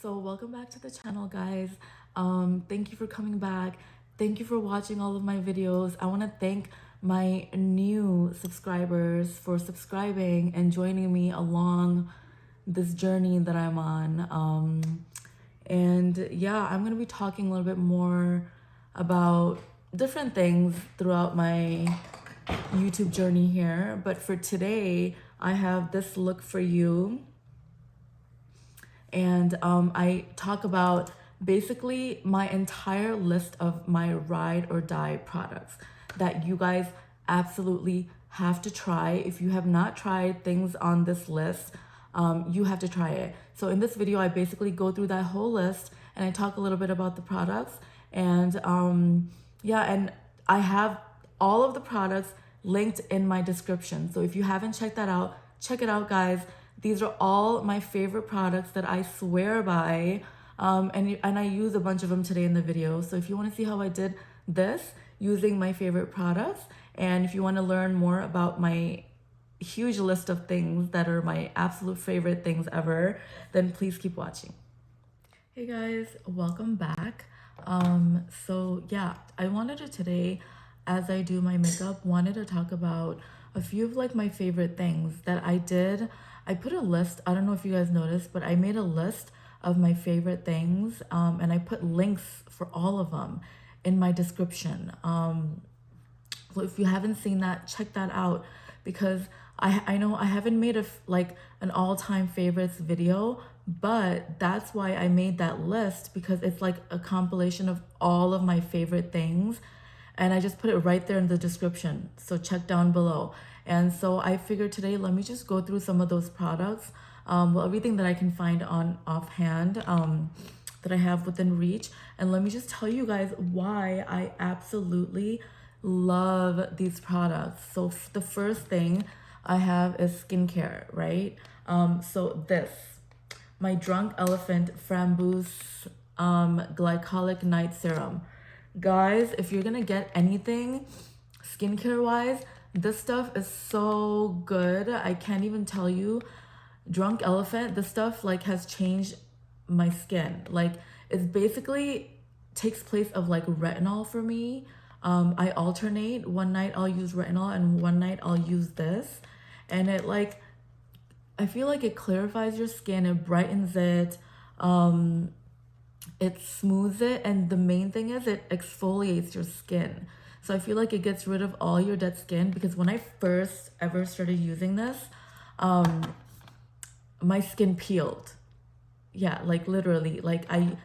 So welcome back to the channel, guys. Thank you for coming back. Thank you for watching all of my videos. I want to thank my new subscribers for subscribing and joining me along this journey that I'm on. And yeah, I'm gonna be talking a little bit more about different things throughout my YouTube journey here. But for today, I have this look for you. And I talk about basically my entire list of my ride or die products that you guys absolutely have to try. If you have not tried things on this list, you have to try it. So in this video, I basically go through that whole list and I talk a little bit about the products. And yeah, and I have all of the products linked in my description. So if you haven't checked that out, check it out, guys. These are all my favorite products that I swear by, and I use a bunch of them today in the video. So if you want to see how I did this using my favorite products, and if you want to learn more about my huge list of things that are my absolute favorite things ever, then please keep watching. Hey guys, welcome back. So yeah, I wanted to today, as I do my makeup, wanted to talk about a few of like my favorite things that I did. I put a list, I don't know if you guys noticed, but I made a list of my favorite things, and I put links for all of them in my description. So if you haven't seen that, check that out, because I know I haven't made like an all-time favorites video, but that's why I made that list, because it's like a compilation of all of my favorite things, and I just put it right there in the description, so check down below. And so I figured today, let me just go through some of those products, well, everything that I can find on offhand, that I have within reach. And let me just tell you guys why I absolutely love these products. So the first thing I have is skincare, right? So this, my Drunk Elephant Framboos Glycolic Night Serum. Guys, if you're gonna get anything skincare wise, this stuff is so good. I can't even tell you. Drunk Elephant, this stuff like has changed my skin. Like, it's basically takes place of like retinol for me. I alternate. One night I'll use retinol and one night I'll use this. And it like, I feel like it clarifies your skin, it brightens it, it smooths it, and the main thing is it exfoliates your skin. So I feel like it gets rid of all your dead skin, because when I first ever started using this, my skin peeled. Yeah, like literally, like I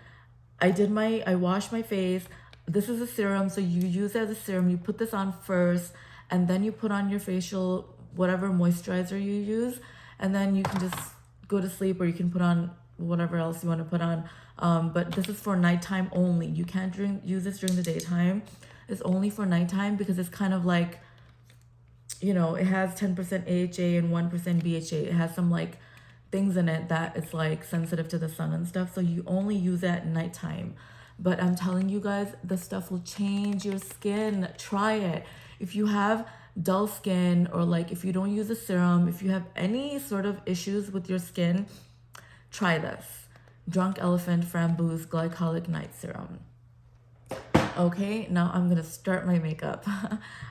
washed my face. This is a serum, so you use it as a serum. You put this on first, and then you put on your facial, whatever moisturizer you use, and then you can just go to sleep, or you can put on whatever else you want to put on. But this is for nighttime only. You can't use this during the daytime. It's only for nighttime, because it's kind of like, you know, it has 10% AHA and 1% BHA. It has some like things in it that it's like sensitive to the sun and stuff. So you only use it at nighttime. But I'm telling you guys, this stuff will change your skin. Try it. If you have dull skin, or like if you don't use a serum, if you have any sort of issues with your skin, try this. Drunk Elephant Framboos Glycolic Night Serum. Okay, now I'm gonna start my makeup.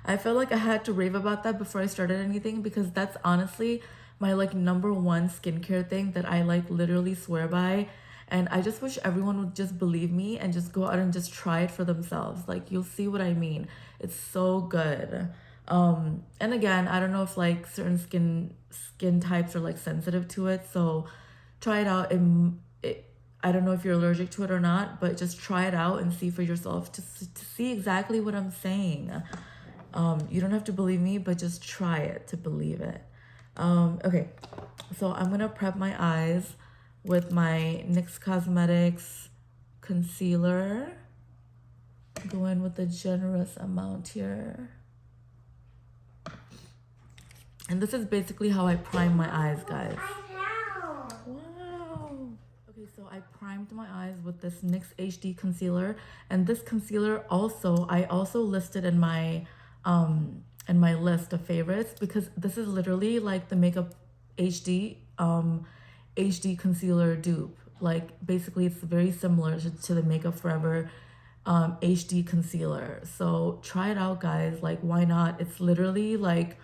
I felt like I had to rave about that before I started anything, because that's honestly my like #1 skincare thing that I like literally swear by. And I just wish everyone would just believe me and just go out and just try it for themselves. Like, you'll see what I mean. It's so good. And again, I don't know if like certain skin types are like sensitive to it, so try it out. I don't know if you're allergic to it or not, but just try it out and see for yourself to see exactly what I'm saying. You don't have to believe me, but just try it to believe it. Okay, so I'm gonna prep my eyes with my NYX Cosmetics concealer. Go in with a generous amount here. And this is basically how I prime my eyes, guys. So I primed my eyes with this NYX HD concealer, and this concealer I also listed in my list of favorites, because this is literally like the Makeup HD HD concealer dupe. like basically it's very similar to the Makeup Forever HD concealer. So try it out, guys. Like, why not? It's literally like,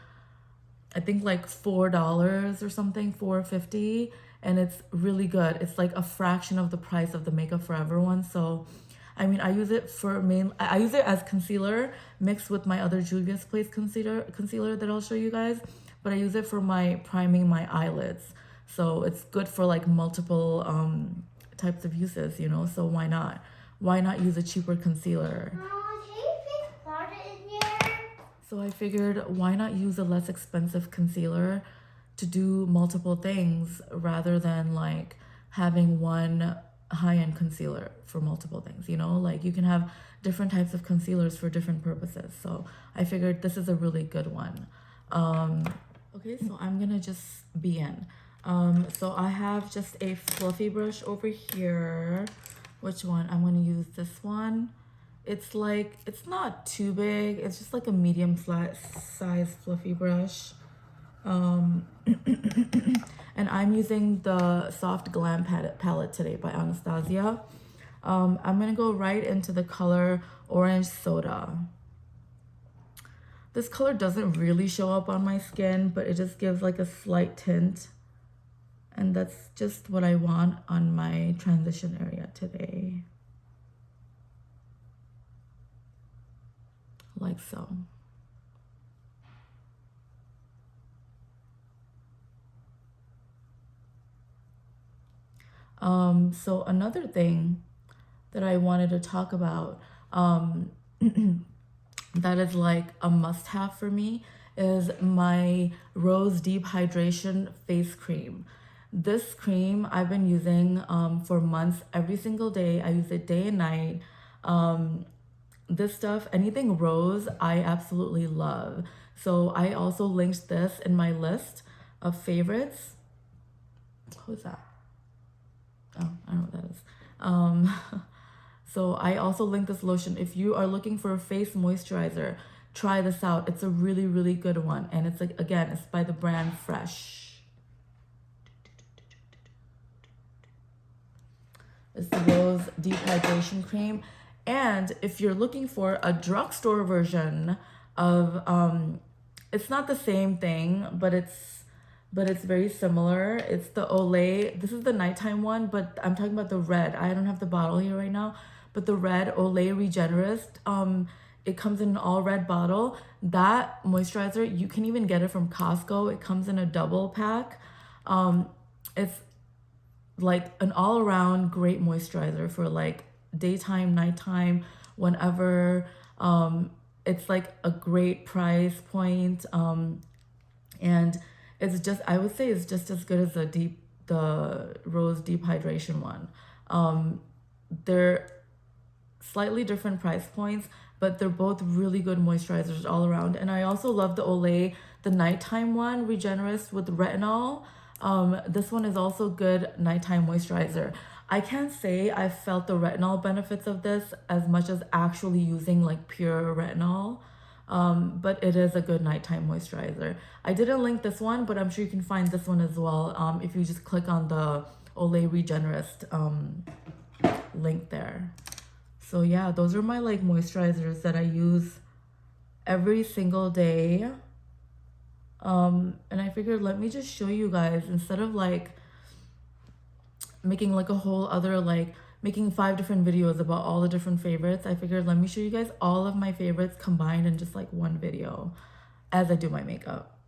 I think like $4 or something, $4.50, and it's really good. It's like a fraction of the price of the Makeup Forever one. So I mean, I use it for I use it as concealer mixed with my other Juvia's Place concealer that I'll show you guys, but I use it for my priming my eyelids. So it's good for like multiple types of uses, you know. So why not? Why not use a cheaper concealer? Mom, can you put water in there? So I figured, why not use a less expensive concealer to do multiple things rather than like having one high-end concealer for multiple things, you know? Like, you can have different types of concealers for different purposes. So I figured this is a really good one. Okay, so I'm gonna just begin. So I have just a fluffy brush over here. Which one? I'm gonna use this one. It's like, it's not too big. It's just like a medium flat size fluffy brush. And I'm using the Soft Glam palette today by Anastasia. I'm gonna go right into the color Orange Soda. This color doesn't really show up on my skin, but it just gives like a slight tint. And that's just what I want on my transition area today. Like so. So another thing that I wanted to talk about that is like a must-have for me is my Rose Deep Hydration Face Cream. This cream I've been using for months, every single day. I use it day and night. This stuff, anything rose, I absolutely love. So I also linked this in my list of favorites. Who's that? Oh, I don't know what that is. So I also linked this lotion. If you are looking for a face moisturizer, try this out. It's a really, really good one. And it's like, again, it's by the brand Fresh. It's the Rose Deep Hydration Cream. And if you're looking for a drugstore version of, it's not the same thing, but it's very similar. It's the Olay. This is the nighttime one, but I'm talking about the red. I don't have the bottle here right now, but the red Olay Regenerist. It comes in an all red bottle. That moisturizer, you can even get it from Costco. It comes in a double pack. It's like an all around great moisturizer for like daytime, nighttime, whenever. It's like a great price point. And it's just, I would say it's just as good as the Rose Deep Hydration one. They're slightly different price points, but they're both really good moisturizers all around. And I also love the Olay, the nighttime one, Regenerist with retinol. This one is also good nighttime moisturizer. I can't say I felt the retinol benefits of this as much as actually using like pure retinol. But it is a good nighttime moisturizer. I didn't link this one, but I'm sure you can find this one as well if you just click on the Olay Regenerist link there. So yeah, those are my like moisturizers that I use every single day. And I figured, let me just show you guys, instead of like making like a whole other like making 5 different videos about all the different favorites, I figured let me show you guys all of my favorites combined in just like one video as I do my makeup.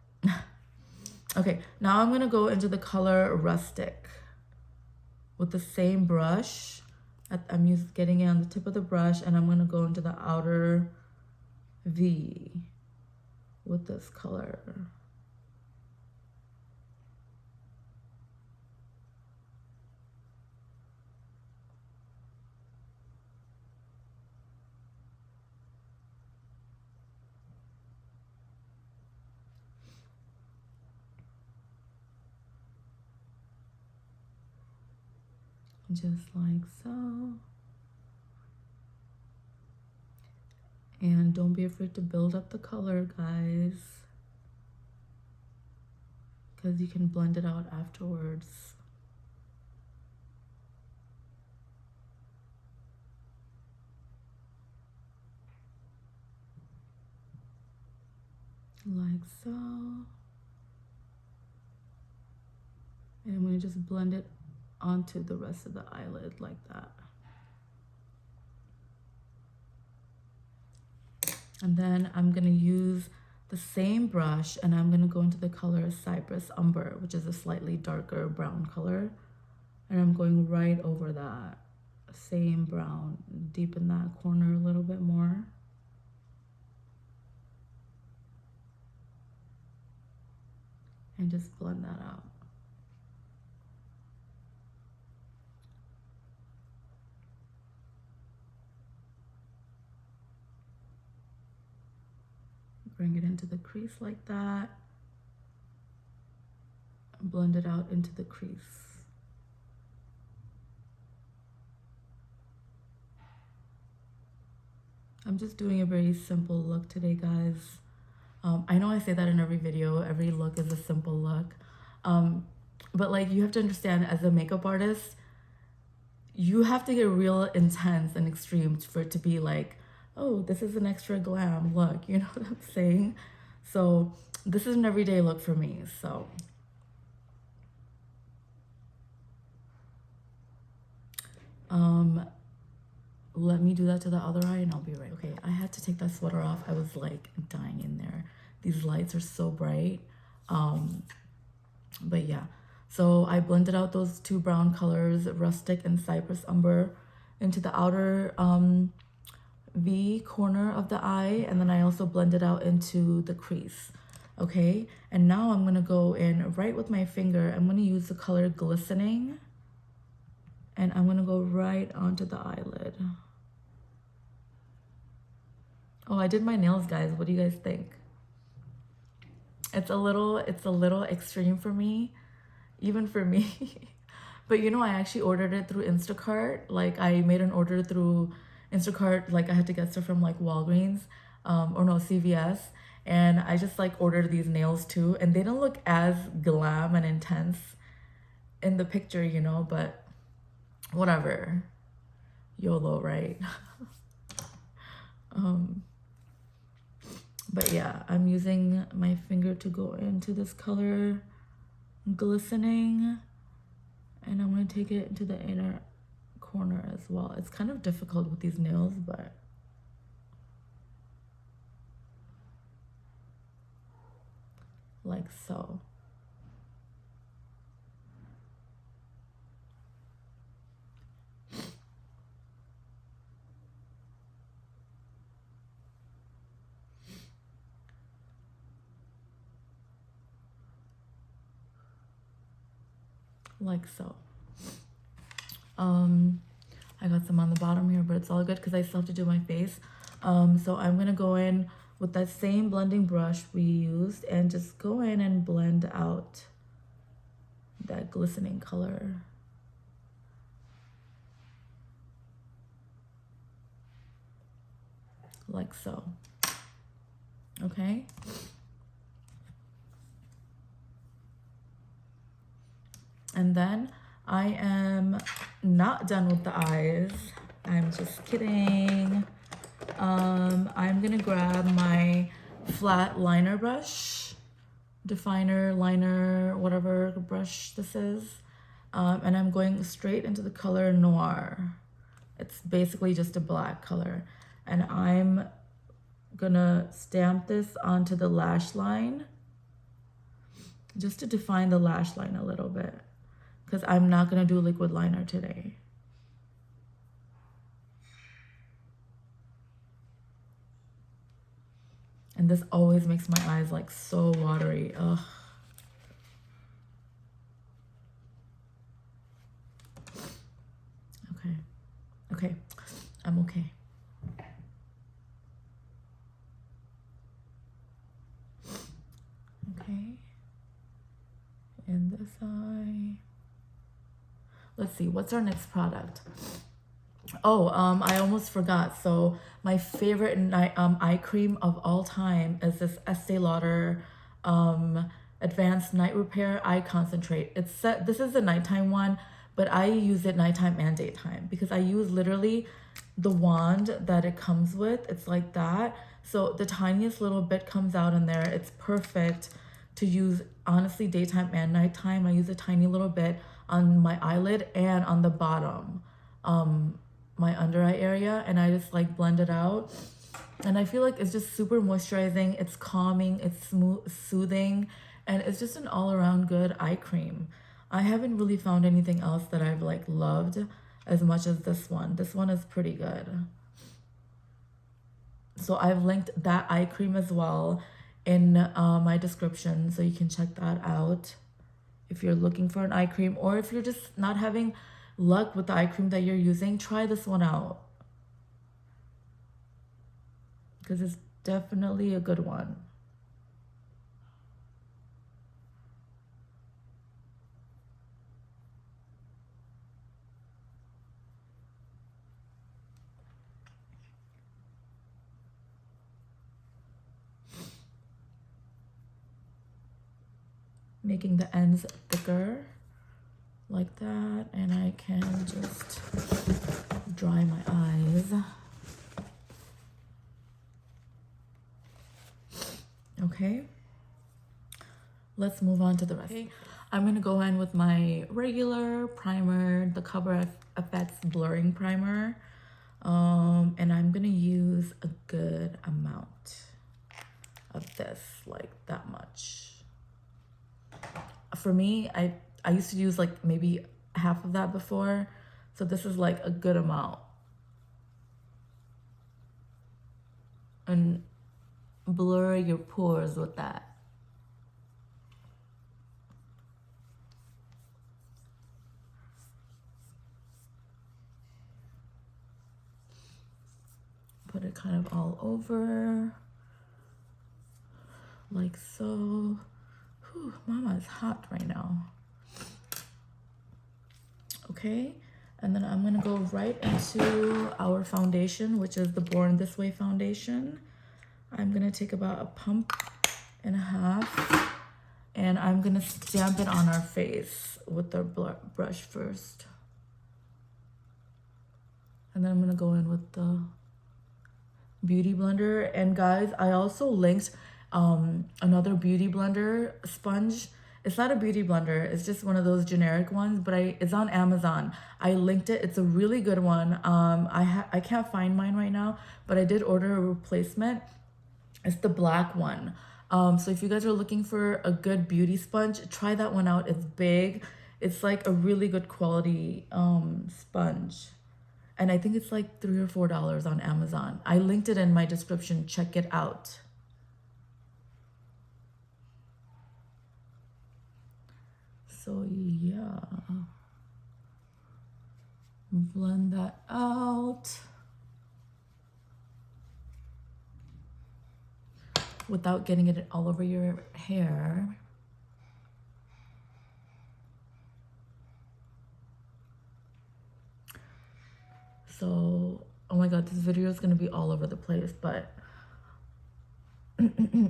Okay, now I'm gonna go into the color Rustic with the same brush. I'm getting it on the tip of the brush, and I'm gonna go into the outer V with this color. Just like so. And don't be afraid to build up the color, guys, because you can blend it out afterwards. like so. And I'm going to just blend it onto the rest of the eyelid like that. And then I'm going to use the same brush and I'm going to go into the color Cypress Umber, which is a slightly darker brown color. And I'm going right over that same brown, deepen that corner a little bit more. And just blend that out. Bring it into the crease like that. Blend it out into the crease. I'm just doing a very simple look today, guys. I know I say that in every video, every look is a simple look. But like, you have to understand, as a makeup artist, you have to get real intense and extreme for it to be like, oh, this is an extra glam look, you know what I'm saying? So this is an everyday look for me, so. Let me do that to the other eye and I'll be right. Okay, I had to take that sweater off. I was like dying in there. These lights are so bright. But yeah, so I blended out those two brown colors, Rustic and Cypress Umber, into the outer V corner of the eye, and then I also blended out into the crease. Okay, and now I'm gonna go in right with my finger. I'm gonna use the color Glistening, and I'm gonna go right onto the eyelid. Oh, I did my nails, guys. What do you guys think? It's a little extreme for me, even for me. But you know, I actually ordered it through Instacart. Like, I made an order through Instacart. Like, I had to get stuff from like Walgreens, or no, CVS. And I just like ordered these nails too. And they don't look as glam and intense in the picture, you know, but whatever. YOLO, right? But yeah, I'm using my finger to go into this color Glistening, and I'm going to take it into the inner corner as well. It's kind of difficult with these nails, but like so. Like so. I got some on the bottom here, but it's all good because I still have to do my face. So I'm gonna go in with that same blending brush we used and just go in and blend out that glistening color. Like so. Okay. And then I am not done with the eyes. I'm just kidding. I'm gonna grab my flat liner brush, definer, liner, whatever brush this is. And I'm going straight into the color Noir. It's basically just a black color. And I'm gonna stamp this onto the lash line just to define the lash line a little bit, because I'm not gonna do liquid liner today. And this always makes my eyes like so watery. Ugh. Okay. Okay. I'm okay. Okay. And this eye. Let's see, what's our next product? Oh, I almost forgot. So my favorite eye cream of all time is this Estee Lauder Advanced Night Repair Eye Concentrate. This is a nighttime one, but I use it nighttime and daytime because I use literally the wand that it comes with. It's like that. So the tiniest little bit comes out in there. It's perfect to use, honestly, daytime and nighttime. I use a tiny little bit on my eyelid and on the bottom, my under eye area, and I just like blend it out. And I feel like it's just super moisturizing, it's calming, it's smooth, soothing, and it's just an all-around good eye cream. I haven't really found anything else that I've like loved as much as this one. This one is pretty good. So I've linked that eye cream as well in my description, so you can check that out if you're looking for an eye cream, or if you're just not having luck with the eye cream that you're using, try this one out, because it's definitely a good one. Making the ends thicker like that, and I can just dry my eyes. Okay, let's move on to the rest. Okay. I'm gonna go in with my regular primer, the Cover FX Blurring Primer, and I'm gonna use a good amount of this, like that much. For me, I used to use like maybe half of that before, so this is like a good amount. And blur your pores with that. Put it kind of all over, like so. Whew, mama is hot right now. Okay, and then I'm gonna go right into our foundation, which is the Born This Way foundation. I'm gonna take about a pump and a half, and I'm gonna stamp it on our face with the brush first. And then I'm gonna go in with the Beauty Blender. And guys, I also linked another Beauty Blender sponge. It's not a beauty blender, it's just one of those generic ones, but it's on Amazon. I linked it. It's a really good one. I can't find mine right now, but I did order a replacement. It's the black one. So if you guys are looking for a good beauty sponge, try that one out. It's big. It's like a really good quality sponge. And I think it's like $3 or $4 on Amazon. I linked it in my description. Check it out. So yeah, blend that out without getting it all over your hair. So, oh my god, this video is gonna be all over the place, but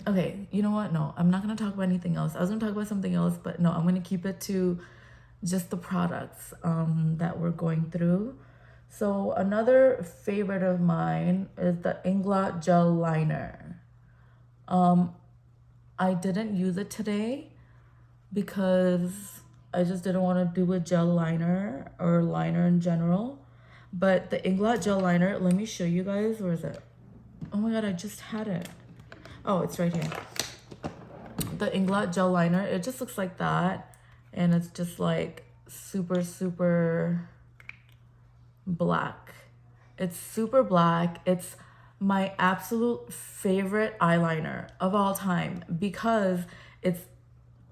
okay, you know what? No, I'm not gonna talk about anything else. I was gonna talk about something else, but no, I'm gonna keep it to just the products that we're going through. So another favorite of mine is the Inglot Gel Liner. I didn't use it today because I just didn't want to do a gel liner or liner in general. But the Inglot Gel Liner, let me show you guys. Where is it? Oh my god, I just had it. Oh, it's right here. The Inglot Gel Liner, it just looks like that. And it's just like super, super black. It's super black. It's my absolute favorite eyeliner of all time because it's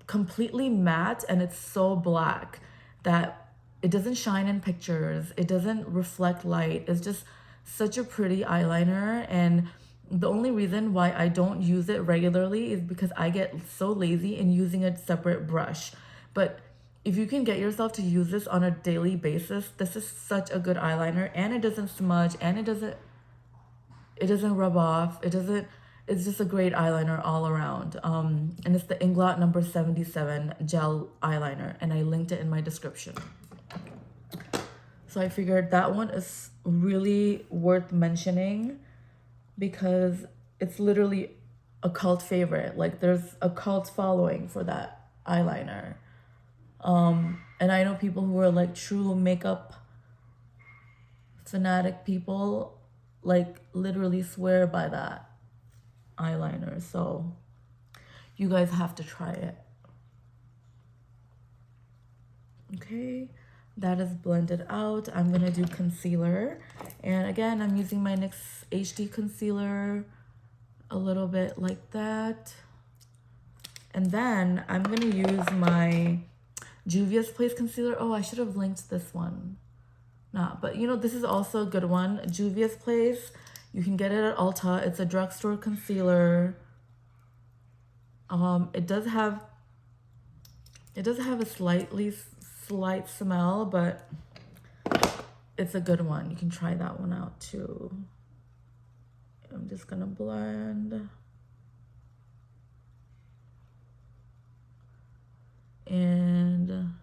completely matte and it's so black that it doesn't shine in pictures. It doesn't reflect light. It's just such a pretty eyeliner. And the only reason why I don't use it regularly is because I get so lazy in using a separate brush. But if you can get yourself to use this on a daily basis, this is such a good eyeliner, and it doesn't smudge, and it doesn't rub off. It's just a great eyeliner all around. And it's the Inglot number 77 gel eyeliner, and I linked it in my description. So I figured that one is really worth mentioning because it's literally a cult favorite. Like there's a cult following for that eyeliner. And I know people who are like true makeup fanatic people, like literally swear by that eyeliner. So you guys have to try it. Okay, that is blended out. I'm gonna do concealer. And again, I'm using my NYX HD concealer a little bit like that. And then I'm gonna use my Juvia's Place concealer. Oh, I should have linked this one. Nah, but you know, this is also a good one. Juvia's Place. You can get it at Ulta. It's a drugstore concealer. It does have a slight smell, but it's a good one. You can try that one out too. I'm just gonna blend. And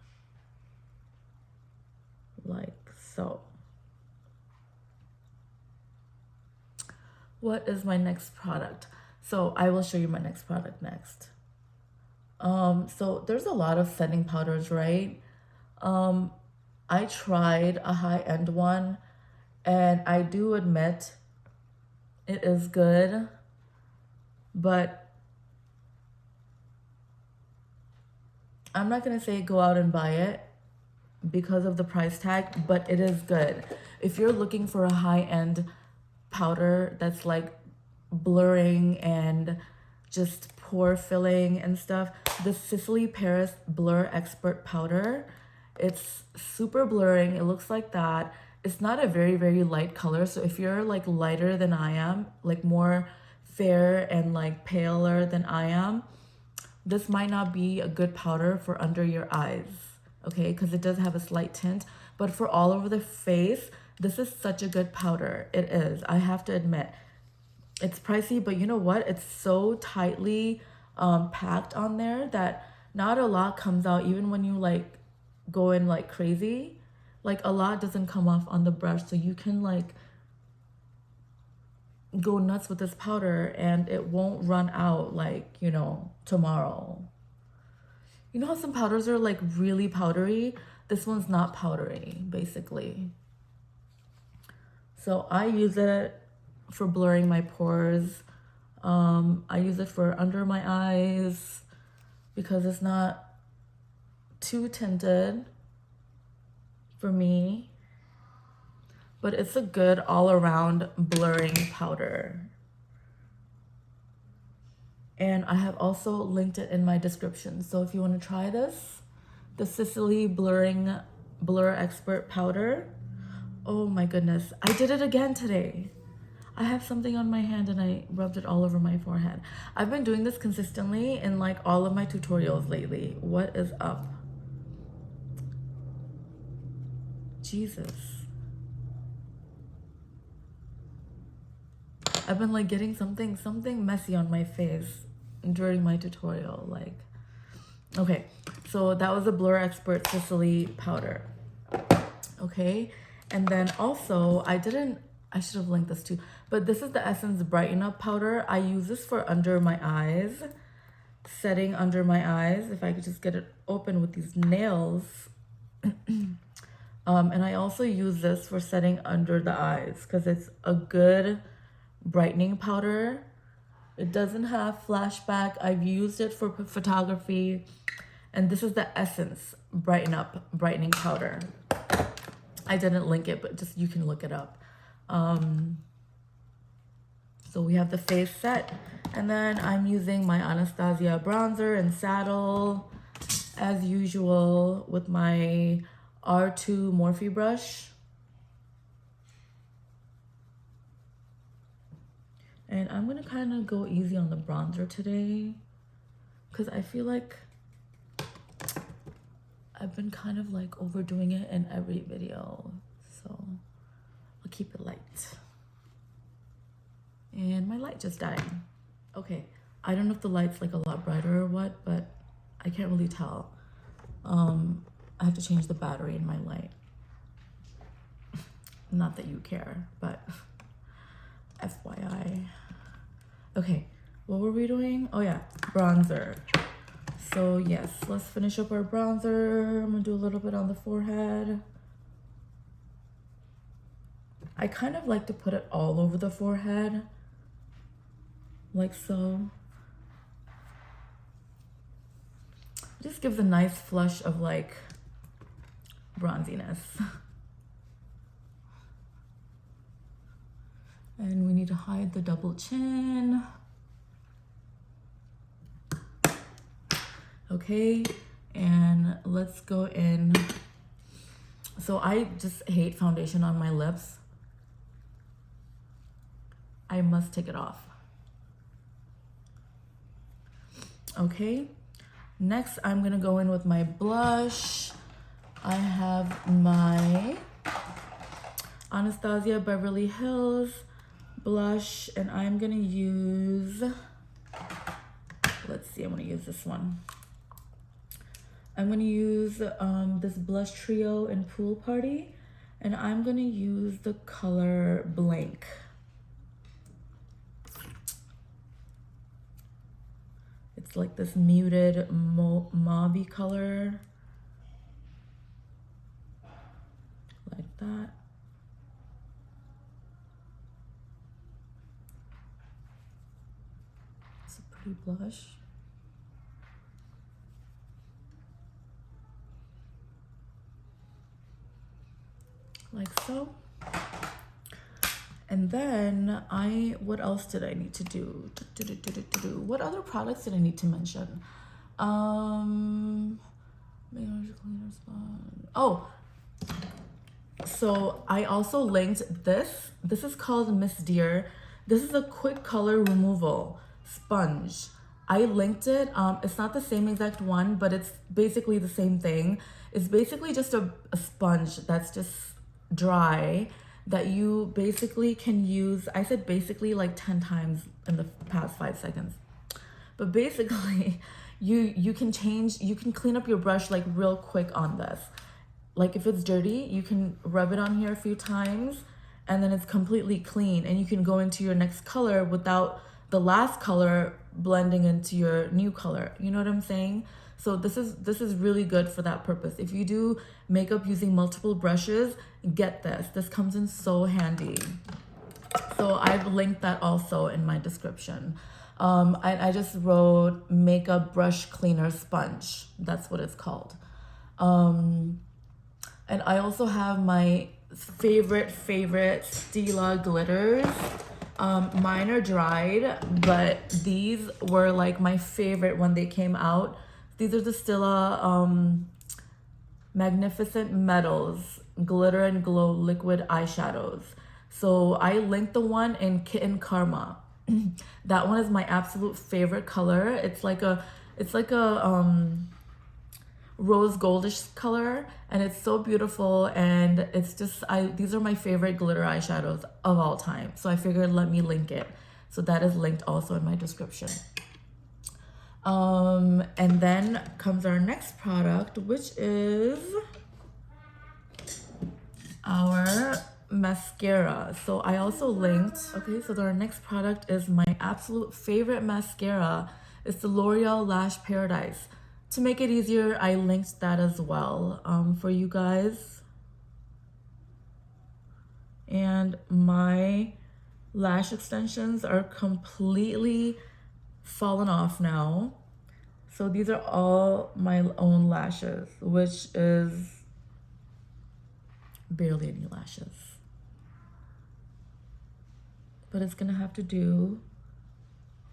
like so. What is my next product? So I will show you my next product next. So there's a lot of setting powders, right? I tried a high-end one, and I do admit it is good, but I'm not gonna say go out and buy it because of the price tag, but it is good. If you're looking for a high-end powder that's like blurring and just pore filling and stuff, the Sicily Paris Blur Expert Powder, it's super blurring. It looks like that. It's not a very, very light color. So if you're like lighter than I am, like more fair and like paler than I am, this might not be a good powder for under your eyes, okay? Because it does have a slight tint. But for all over the face, this is such a good powder. It is, I have to admit. It's pricey, but you know what? It's so tightly packed on there that not a lot comes out, even when you like go in like crazy. Like a lot doesn't come off on the brush, so you can like go nuts with this powder and it won't run out like, you know, tomorrow. You know how some powders are like really powdery? This one's not powdery, basically. So I use it for blurring my pores. I use it for under my eyes because it's not too tinted for me, but it's a good all-around blurring powder. And I have also linked it in my description. So if you want to try this, the Sicily Blur Expert Powder. Oh my goodness, I did it again today. I have something on my hand and I rubbed it all over my forehead. I've been doing this consistently in like all of my tutorials lately. What is up? Jesus. I've been like getting something messy on my face during my tutorial. Like, okay, so that was a Blur Expert Sicily powder. Okay, and then also I should have linked this too, but this is the Essence Brighten Up powder. I use this for under my eyes, setting under my eyes. If I could just get it open with these nails. And I also use this for setting under the eyes because it's a good brightening powder. It doesn't have flashback. I've used it for photography. And this is the Essence Brighten Up brightening powder. I didn't link it, but just you can look it up. So we have the face set, and then I'm using my Anastasia bronzer and saddle as usual with my R2 Morphe brush. And I'm gonna kind of go easy on the bronzer today because I feel like I've been kind of like overdoing it in every video. So I'll keep it light. And my light just died. Okay, I don't know if the light's like a lot brighter or what, but I can't really tell. I have to change the battery in my light. Not that you care, but FYI. Okay, what were we doing? Oh yeah, bronzer. So yes, let's finish up our bronzer. I'm gonna do a little bit on the forehead. I kind of like to put it all over the forehead, like so. It just gives a nice flush of like bronziness. And we need to hide the double chin. Okay, and let's go in. So I just hate foundation on my lips. I must take it off. Okay, next I'm gonna go in with my blush. I have my Anastasia Beverly Hills blush, and I'm gonna use, let's see, I'm gonna use this one. I'm gonna use this blush trio in Pool Party, and I'm gonna use the color Blank. It's like this muted mauve color, like that. It's a pretty blush. Like so. And then what else did I need to do? What other products did I need to mention? Oh, so I also linked this. This is called Miss Dear. This is a quick color removal sponge. I linked it. It's not the same exact one, but it's basically the same thing. It's basically just a sponge that's just dry that you basically can use. I said basically like 10 times in the past 5 seconds. But basically, you can clean up your brush like real quick on this. Like if it's dirty, you can rub it on here a few times and then it's completely clean, and you can go into your next color without the last color blending into your new color. You know what I'm saying? So this is really good for that purpose. If you do makeup using multiple brushes, get this. This comes in so handy. So I've linked that also in my description. I just wrote makeup brush cleaner sponge. That's what it's called. And I also have my favorite Stila glitters. Mine are dried, but these were like my favorite when they came out. These are the Stila Magnificent Metals Glitter and Glow Liquid Eyeshadows. So I linked the one in Kitten Karma. That one is my absolute favorite color. It's like a rose goldish color, and it's so beautiful, and it's just these are my favorite glitter eyeshadows of all time. So I figured let me link it. So that is linked also in my description. And then comes our next product, which is our mascara. So I also linked, okay, so our next product is my absolute favorite mascara. It's the L'Oreal Lash Paradise. To make it easier, I linked that as well for you guys. And my lash extensions are completely fallen off now. So these are all my own lashes, which is barely any lashes. But it's gonna have to do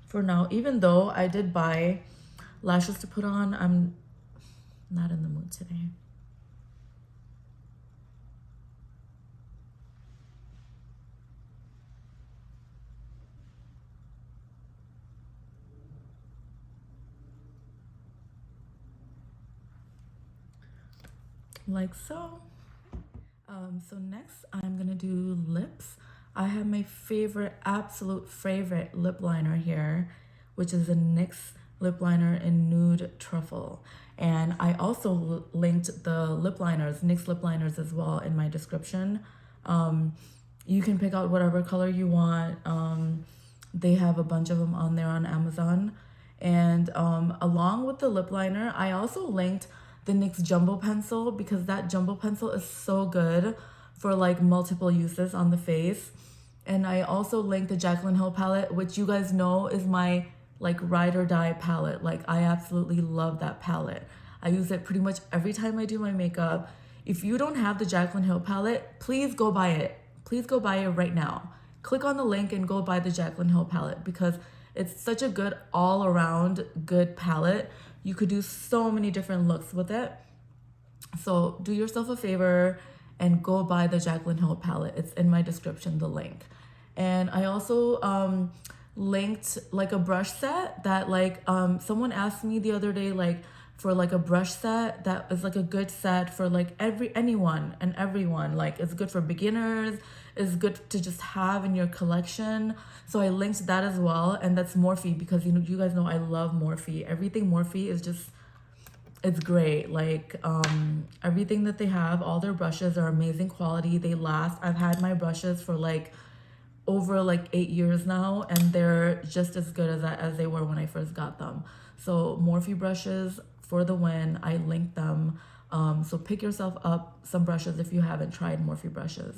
for now, even though I did buy lashes to put on. I'm not in the mood today. Like so. So next I'm gonna do lips. I have my favorite, absolute favorite lip liner here, which is a NYX lip liner in Nude Truffle. And I also linked the lip liners, NYX lip liners as well, in my description. You can pick out whatever color you want. They have a bunch of them on there on Amazon. And along with the lip liner, I also linked the NYX Jumbo Pencil because that Jumbo Pencil is so good for like multiple uses on the face. And I also linked the Jaclyn Hill palette, which you guys know is my like ride or die palette. Like I absolutely love that palette. I use it pretty much every time I do my makeup. If you don't have the Jaclyn Hill palette, please go buy it. Please go buy it right now. Click on the link and go buy the Jaclyn Hill palette because it's such a good all around good palette. You could do so many different looks with it. So do yourself a favor and go buy the Jaclyn Hill palette. It's in my description, the link. And I also linked like a brush set that like someone asked me the other day like for like a brush set that is like a good set for like anyone and everyone. Like it's good for beginners, it's good to just have in your collection. So I linked that as well, and that's Morphe because you guys know I love Morphe. Everything Morphe is just, it's great. Like everything that they have, all their brushes are amazing quality. They last. I've had my brushes for like over like 8 years now, and they're just as good as they were when I first got them. So Morphe brushes for the win. I linked them. So pick yourself up some brushes if you haven't tried Morphe brushes.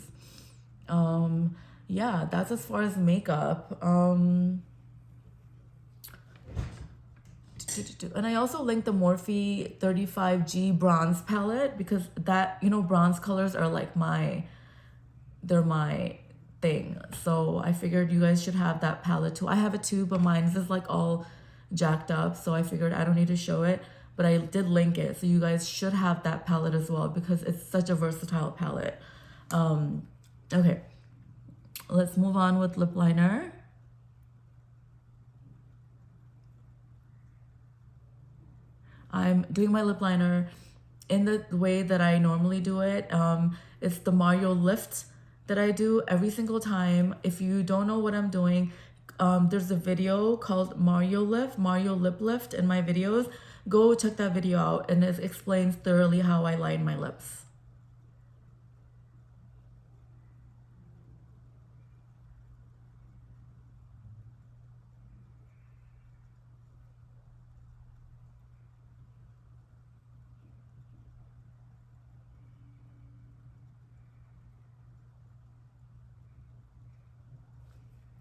Yeah, that's as far as makeup. And I also linked the Morphe 35G bronze palette because that, bronze colors are like they're my thing. So I figured you guys should have that palette too. I have it too, but mine is like all jacked up. So I figured I don't need to show it, but I did link it. So you guys should have that palette as well because it's such a versatile palette. Okay, let's move on with lip liner. I'm doing my lip liner in the way that I normally do it. It's the Mario lift that I do every single time. If you don't know what I'm doing, there's a video called Mario Lip Lift in my videos. Go check that video out, and it explains thoroughly how I line my lips.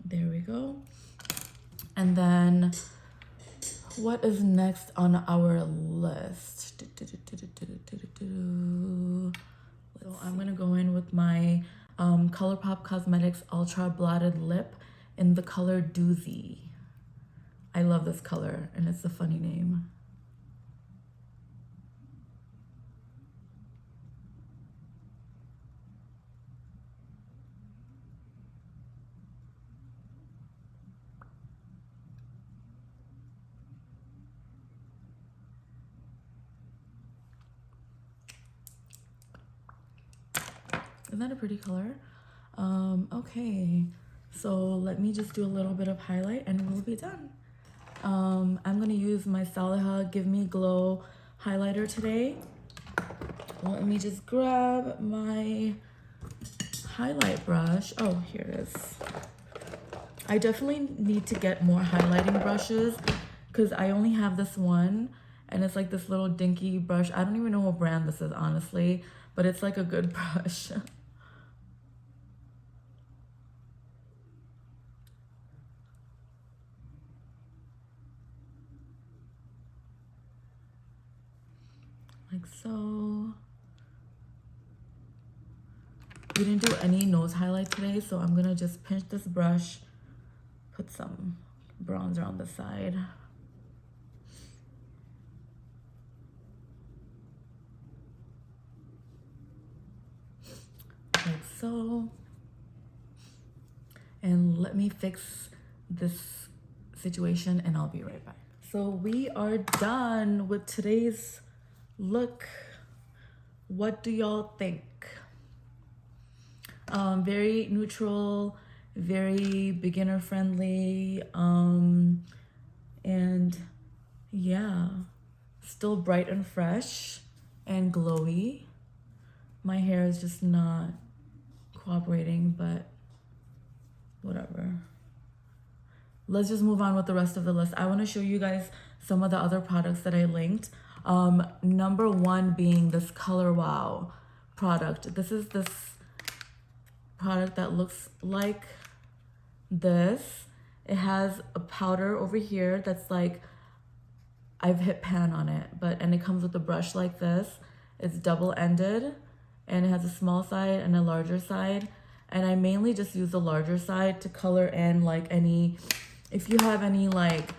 There we go. And then what is next on our list? So I'm gonna go in with my ColourPop Cosmetics Ultra Blotted Lip in the color Doozy. I love this color, and it's a funny name. Isn't that a pretty color? Okay, so let me just do a little bit of highlight and we'll be done. I'm gonna use my Stila Give Me Glow highlighter today. Let me just grab my highlight brush. Oh, here it is. I definitely need to get more highlighting brushes because I only have this one, and it's like this little dinky brush. I don't even know what brand this is, honestly, but it's like a good brush. Like so. We didn't do any nose highlight today, so I'm gonna just pinch this brush, put some bronzer on the side. Like so. And let me fix this situation and I'll be right back. So we are done with today's look. What do y'all think? Very neutral, very beginner friendly, and yeah, still bright and fresh and glowy. My hair is just not cooperating, but whatever. let's just move on with the rest of the list. I want to show you guys some of the other products that I linked. Number one being this Color Wow product. This is this product that looks like this. It has a powder over here that's like, I've hit pan on it, and it comes with a brush like this. It's double-ended, and it has a small side and a larger side. And I mainly just use the larger side to color in like any, if you have any like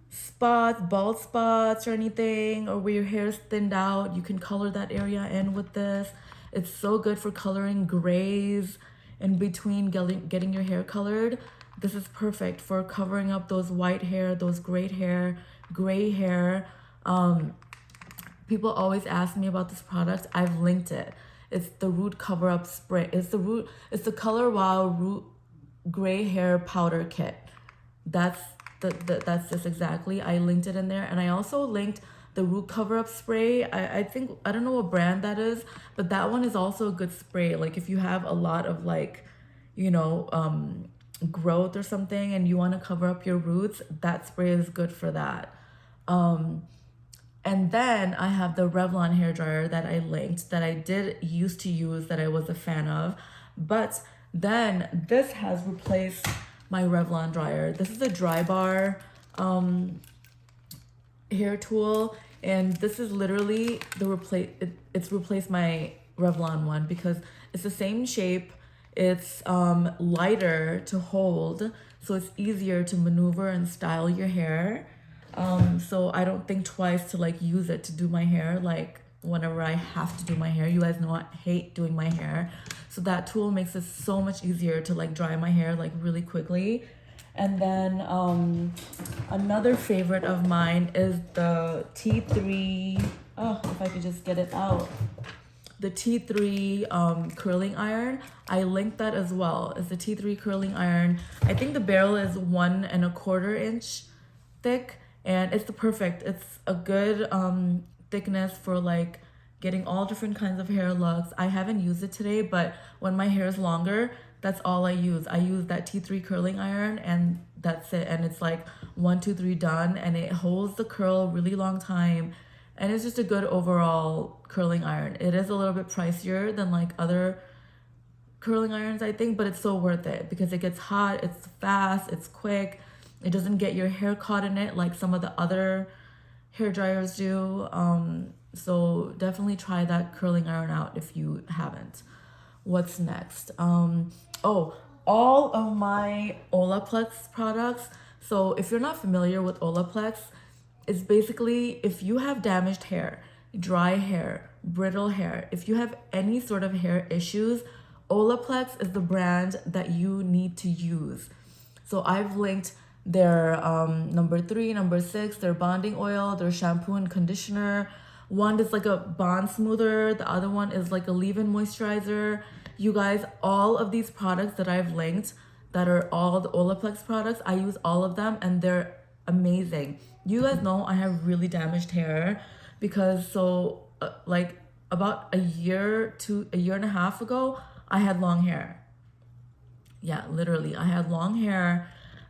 spots, bald spots or anything, or where your hair is thinned out, you can color that area in with this. It's so good for coloring grays in between getting your hair colored. This is perfect for covering up those white hair, those gray hair. People always ask me about this product. I've linked it. It's the Root Cover Up Spray. It's the Color Wow Root Gray Hair Powder Kit. That's this exactly. I linked it in there, and I also linked the Root Cover Up Spray. I think, I don't know what brand that is, but that one is also a good spray. Like if you have a lot of like, growth or something and you want to cover up your roots, that spray is good for that. And then I have the Revlon hairdryer that I linked, that I did used to use, that I was a fan of. But then this has replaced my Revlon dryer. This is a dry bar hair tool, and this is literally it's replaced my Revlon one because it's the same shape. It's lighter to hold, so it's easier to maneuver and style your hair. So I don't think twice to like use it to do my hair, like whenever I have to do my hair. You guys know I hate doing my hair, so that tool makes it so much easier to like dry my hair like really quickly. And then another favorite of mine is the T3, if I could just get it out, the T3 curling iron. I linked that as well. It's the T3 curling iron. I think the barrel is 1 1/4 inch thick, and it's it's a good thickness for like getting all different kinds of hair looks. I haven't used it today, but when my hair is longer, that's all I use. I use that T3 curling iron, and that's it. And it's like 1, 2, 3 done, and it holds the curl really long time. And it's just a good overall curling iron. It is a little bit pricier than like other curling irons, I think, but it's so worth it because it gets hot, it's fast, it's quick. It doesn't get your hair caught in it like some of the other hair dryers do. So definitely try that curling iron out if you haven't. What's next? All of my Olaplex products. So if you're not familiar with Olaplex, it's basically if you have damaged hair, dry hair, brittle hair, if you have any sort of hair issues, Olaplex is the brand that you need to use. So I've linked their number 3, number 6, their bonding oil, their shampoo and conditioner. One is like a bond smoother, the other one is like a leave-in moisturizer. You guys, all of these products that I've linked that are all the Olaplex products, I use all of them and they're amazing. You guys know I have really damaged hair because like about a year and a half ago, I had long hair. Yeah, literally, I had long hair.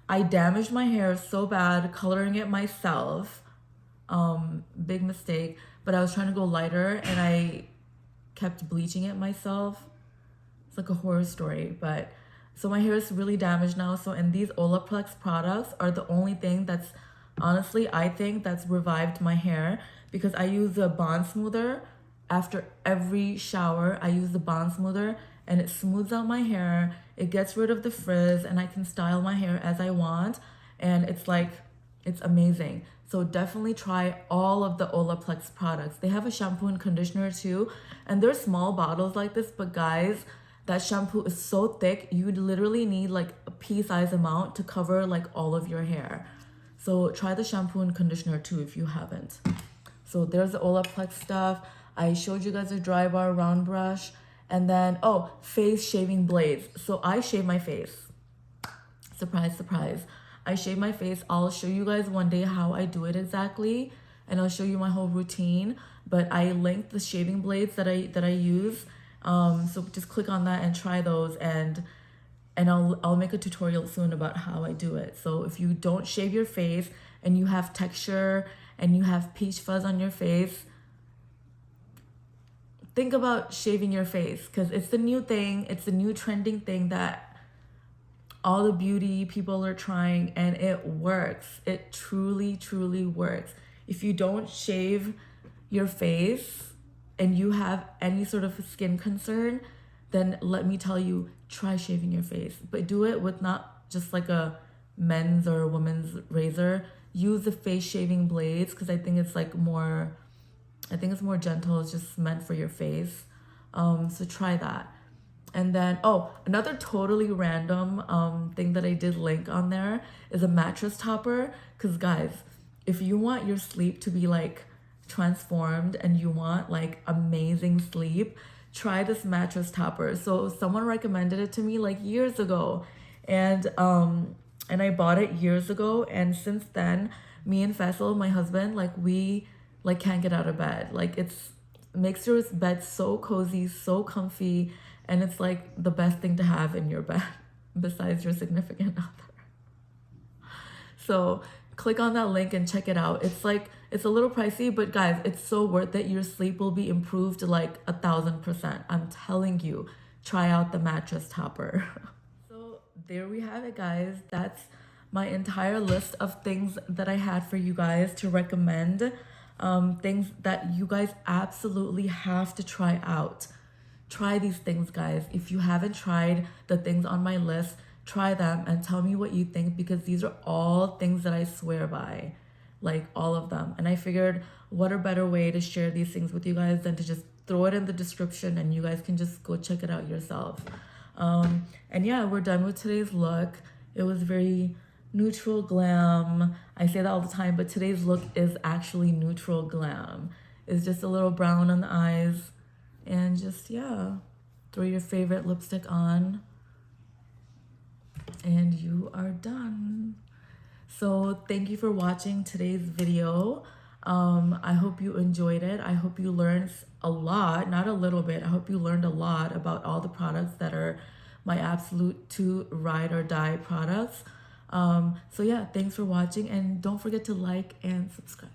I damaged my hair so bad coloring it myself. Big mistake. But I was trying to go lighter and I kept bleaching it myself. It's like a horror story. But so my hair is really damaged now. So and these Olaplex products are the only thing that's honestly, I think that's revived my hair, because I use the bond smoother after every shower. I use the bond smoother and it smooths out my hair. It gets rid of the frizz and I can style my hair as I want. And it's amazing. So definitely try all of the Olaplex products. They have a shampoo and conditioner too. And they're small bottles like this, but guys, that shampoo is so thick, you literally need like a pea-size amount to cover like all of your hair. So try the shampoo and conditioner too if you haven't. So there's the Olaplex stuff. I showed you guys a dry bar round brush. And then, face shaving blades. So I shave my face. Surprise, surprise. I shave my face. I'll show you guys one day how I do it exactly, and I'll show you my whole routine. But I linked the shaving blades that I use. So just click on that and try those. And and I'll make a tutorial soon about how I do it. So if you don't shave your face and you have texture and you have peach fuzz on your face, think about shaving your face, because it's the new thing. It's the new trending thing that all the beauty people are trying, and it works. It truly, truly works. If you don't shave your face and you have any sort of skin concern, then let me tell you, try shaving your face. But do it with not just like a men's or a woman's razor. Use the face shaving blades, because I think it's more gentle. It's just meant for your face. So try that. And then, oh, another totally random thing that I did link on there is a mattress topper. Because guys, if you want your sleep to be like transformed and you want like amazing sleep, try this mattress topper. So someone recommended it to me like years ago, and I bought it years ago, and since then, me and Faisal, my husband, like we like can't get out of bed. Like makes your bed so cozy, so comfy, and it's like the best thing to have in your bed besides your significant other. So click on that link and check it out. It's a little pricey, but guys, it's so worth it. Your sleep will be improved like 1,000%. I'm telling you, try out the mattress topper. So there we have it, guys. That's my entire list of things that I had for you guys to recommend. Things that you guys absolutely have to try out. Try these things, guys. If you haven't tried the things on my list, try them and tell me what you think, because these are all things that I swear by, like all of them. And I figured, what a better way to share these things with you guys than to just throw it in the description and you guys can just go check it out yourself. And yeah, we're done with today's look. It was very neutral glam. I say that all the time, but today's look is actually neutral glam. It's just a little brown on the eyes, and just, yeah, throw your favorite lipstick on and you are done. So thank you for watching today's video. I hope you enjoyed it. I hope you learned a lot, not a little bit. I hope you learned a lot about all the products that are my absolute 2 ride or die products. So yeah, thanks for watching, and don't forget to like and subscribe.